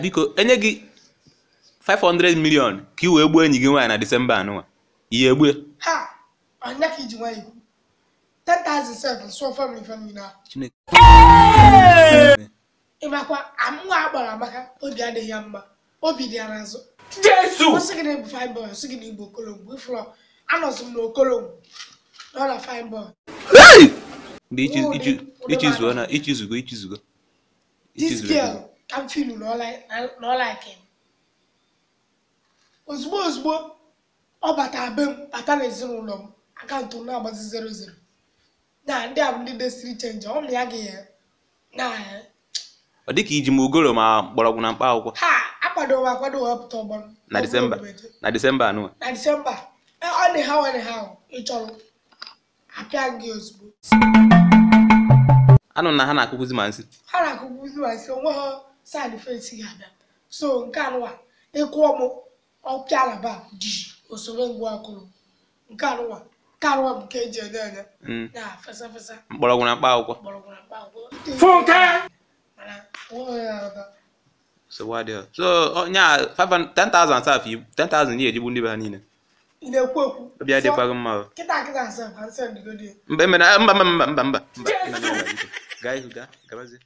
biko enye gị 500 million ka i wee gbuo enyi gị nwaanyị na Disemba anụnwa ihe egbu ha anya ka iji nwaanyị 10,007 so family na Chineke ịmakwa amụwa agbara maka obi adịghị ya mma obi dị ya n'azụ Jesu ọsị gị na-ebu fine boy ọsị gị na igbo kolombo ifụlọ anọsị m n'okolombo nọ na fine boy ichizugo this girl I'm feeling no like him ozugbo ọ bata be m bata n'ezinụlọ m akaụntụ m na-agbazi 00 na ndị a bụ ndị desiri chenji ọ m ya gị ya na ọ dịka iji m ugoro ma mgbọrọgwụ na mkpa akwụkwọ ha akwado wepụta ọgbọ na Disemba anụnwa na Disemba ọ dị ha ị chọrọ apịa gị ozugbo anụ na ha na-akụkụzi ma nsị onwe ha side face ga-abịa so nke anụwa ịkwụọ m ọpịa alaba ji osoro ngwa akụrụ nke anụwa m nke eji enye na fesa mgbọrọgwụ na mkpa akwụkwọ Funke so nya 10,000 saf 10,000 ihe ejigbu ndị be ha niile ị na-ekwu ekwu obi adịkwaghị mma kịta asem mba gabazie